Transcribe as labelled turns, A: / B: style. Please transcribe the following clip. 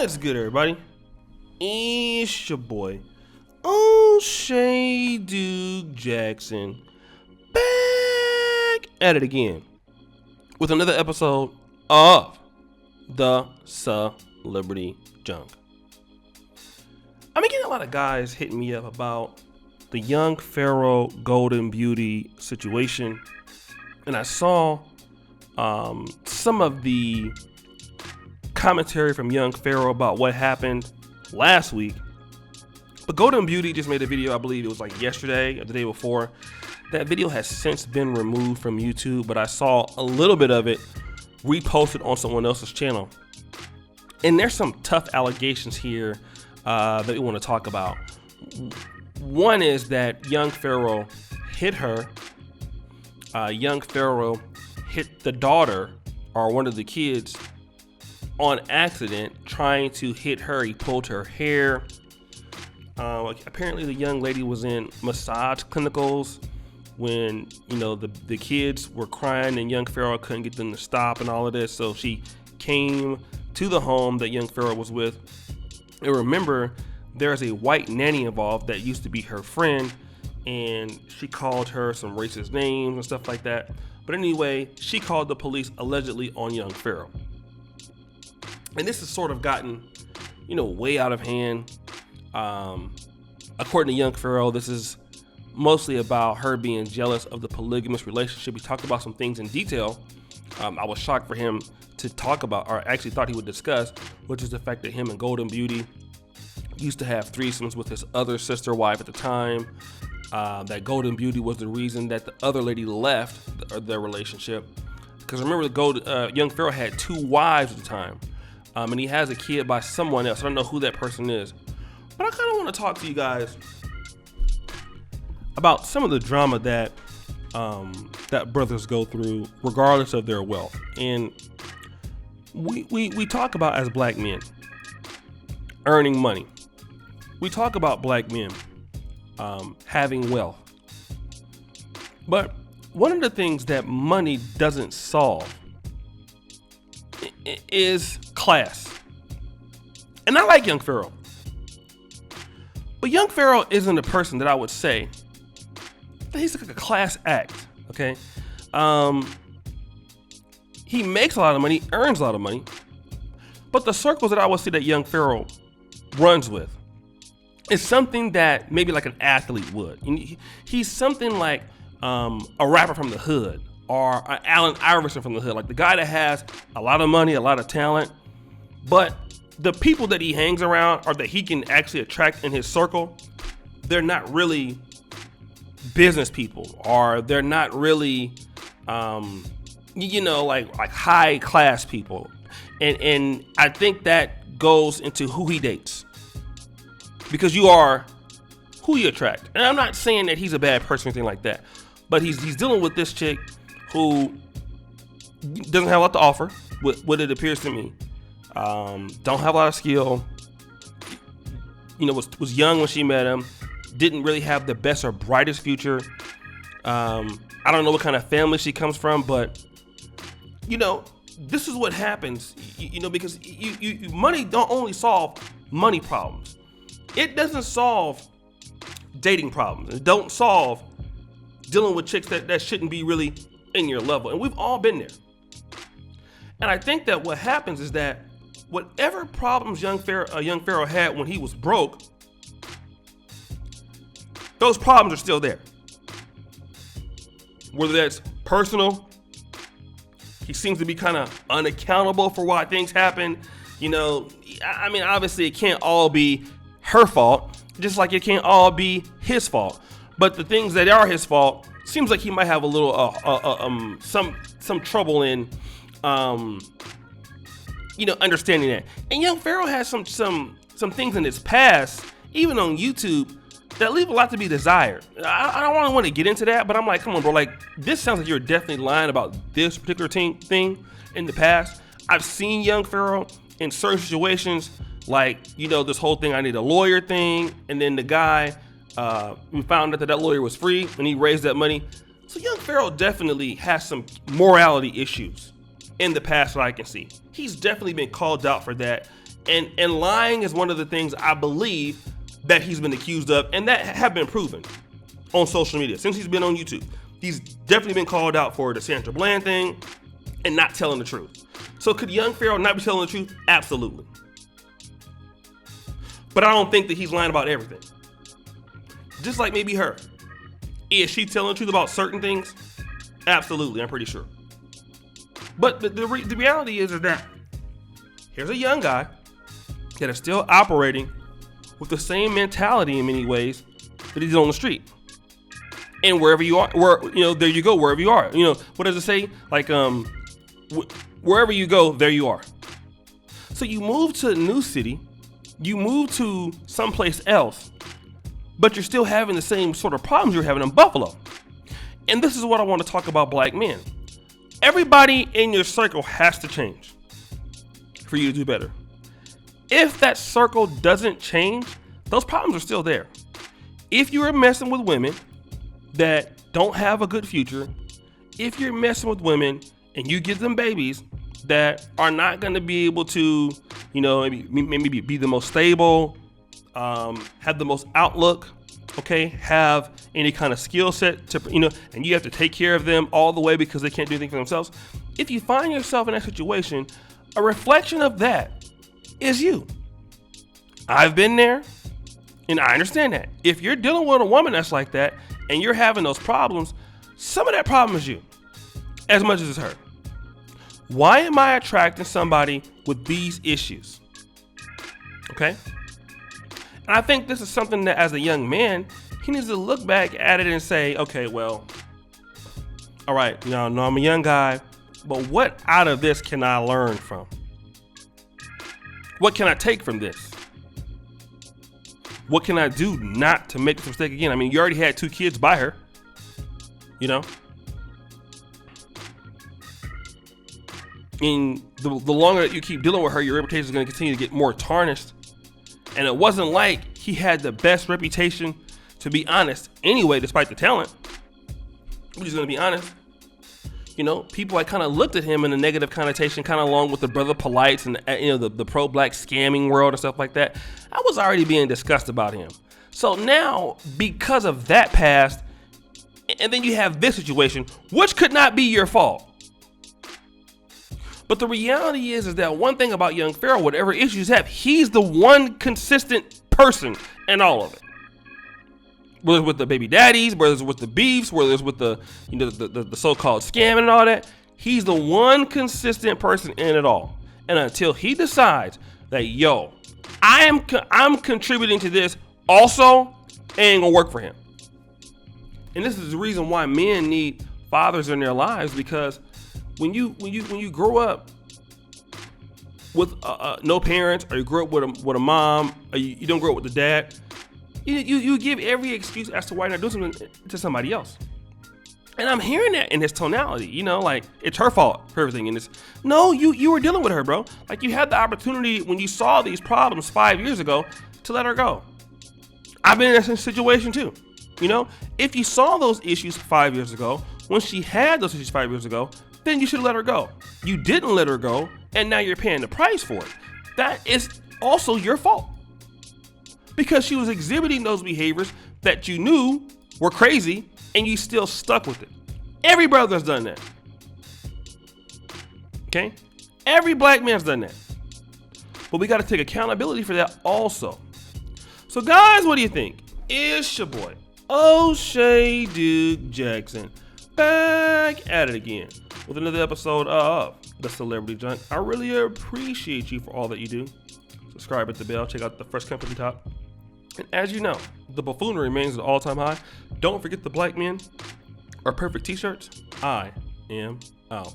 A: What's good, everybody? It's your boy, O'Shea Duke Jackson, back at it again with another episode of the Celebrity Junk. I've been getting a lot of guys hitting me up about the young Pharoah Golden Beauty situation, and I saw some of the commentary from young Pharoah about what happened last week. But Golden Beauty just made a video, I believe it was like yesterday or the day before. That video has since been removed from YouTube, but I saw a little bit of it reposted on someone else's channel. And there's some tough allegations here that we want to talk about. One is that young Pharoah hit her. Young Pharoah hit the daughter or one of the kids on accident, trying to hit her. He pulled her hair. Apparently the young lady was in massage clinicals when, you know, the kids were crying and young Pharoah couldn't get them to stop and all of this. So she came to the home that young Pharoah was with. And remember, there's a white nanny involved that used to be her friend, and she called her some racist names and stuff like that. But anyway, she called the police allegedly on young Pharoah. And this has sort of gotten, way out of hand. According to young Pharoah, this is mostly about her being jealous of the polygamous relationship. We talked about some things in detail. I was shocked for him to talk about, or actually thought he would discuss, which is the fact that him and Golden Beauty used to have threesomes with his other sister wife at the time. That Golden Beauty was the reason that the other lady left their relationship. Because remember, young Pharoah had two wives at the time. And he has a kid by someone else. I don't know who that person is. But I kind of want to talk to you guys about some of the drama that that brothers go through, regardless of their wealth. And we talk about, as black men, earning money. We talk about black men having wealth. But one of the things that money doesn't solve is class. And I like young Pharoah. But young Pharoah isn't a person that I would say that he's like a class act, okay? He makes a lot of money, earns a lot of money, but the circles that I would say that young Pharoah runs with is something that maybe like an athlete would. He's something like a rapper from the hood, or an Allen Iverson from the hood, like the guy that has a lot of money, a lot of talent, but the people that he hangs around or that he can actually attract in his circle, they're not really business people, or they're not really, like high class people. And I think that goes into who he dates, because you are who you attract. And I'm not saying that he's a bad person or anything like that, but he's dealing with this chick who doesn't have a lot to offer, what it appears to me. Don't have a lot of skill. Was young when she met him. Didn't really have the best or brightest future. I don't know what kind of family she comes from, but this is what happens. Because money don't only solve money problems. It doesn't solve dating problems. It don't solve dealing with chicks that shouldn't be really in your level. And we've all been there. And I think that what happens is that whatever problems young Pharoah had when he was broke, those problems are still there. Whether that's personal, he seems to be kind of unaccountable for why things happen. Obviously it can't all be her fault, just like it can't all be his fault. But the things that are his fault, seems like he might have a little some trouble in understanding that. And young Pharoah has some things in his past, even on YouTube, that leave a lot to be desired. I don't really want to get into that, but I'm like, come on, bro. Like, this sounds like you're definitely lying about this particular thing in the past. I've seen young Pharoah in certain situations, like, this whole thing, I need a lawyer thing. And then the guy, we found out that lawyer was free and he raised that money. So young Pharoah definitely has some morality issues in the past that I can see. He's definitely been called out for that And lying is one of the things I believe that he's been accused of, and that have been proven on social media since he's been on YouTube. He's definitely been called out for the Sandra Bland thing and not telling the truth. So could young Pharoah not be telling the truth? Absolutely. But I don't think that he's lying about everything. Just like maybe her. Is she telling the truth about certain things? Absolutely, I'm pretty sure. But the reality is that here's a young guy that is still operating with the same mentality in many ways that he's on the street. And wherever you are, there you go, wherever you are. What does it say? Like, wherever you go, there you are. So you move to a new city, you move to someplace else, but you're still having the same sort of problems you're having in Buffalo. And this is what I want to talk about black men. Everybody in your circle has to change for you to do better. If that circle doesn't change, those problems are still there. If you are messing with women that don't have a good future, if you're messing with women and you give them babies that are not going to be able to, maybe be the most stable, have the most outlook, okay, have any kind of skill set to, and you have to take care of them all the way because they can't do anything for themselves. If you find yourself in that situation, a reflection of that is you. I've been there and I understand that. If you're dealing with a woman that's like that and you're having those problems, some of that problem is you as much as it's her. Why am I attracting somebody with these issues? Okay. And I think this is something that as a young man, he needs to look back at it and say, okay, well, all right, no, I'm a young guy, but what out of this can I learn from? What can I take from this? What can I do not to make this mistake again? I mean, you already had 2 kids by her, And the longer that you keep dealing with her, your reputation is going to continue to get more tarnished. And it wasn't like he had the best reputation, to be honest, anyway, despite the talent. We're just going to be honest. People like kind of looked at him in a negative connotation, kind of along with the Brother Polites and the pro-black scamming world and stuff like that. I was already being discussed about him. So now, because of that past, and then you have this situation, which could not be your fault. But the reality is that one thing about young Pharoah, whatever issues have, he's the one consistent person in all of it. Whether it's with the baby daddies, whether it's with the beefs, whether it's with the so-called scamming and all that, he's the one consistent person in it all. And until he decides that, I'm contributing to this also, it ain't gonna work for him. And this is the reason why men need fathers in their lives, because when you grow up with no parents, or you grow up with a mom, or you don't grow up with the dad, you give every excuse as to why you're not doing something to somebody else. And I'm hearing that in his tonality, like it's her fault for everything. And it's, no, you were dealing with her, bro. Like, you had the opportunity when you saw these problems 5 years ago to let her go. I've been in that situation too. If you saw those issues 5 years ago, when she had those issues 5 years ago, then you should have let her go. You didn't let her go, and now you're paying the price for it. That is also your fault, because she was exhibiting those behaviors that you knew were crazy, and you still stuck with it. Every brother's done that. Okay? Every black man's done that. But we got to take accountability for that also. So guys, what do you think? It's your boy, O'Shea Duke Jackson, back at it again with another episode of The Celebrity Junk. I really appreciate you for all that you do. Subscribe, hit the bell, check out the first comment at the top. And as you know, the buffoonery remains at an all-time high. Don't forget the black men are perfect t-shirts. I am out.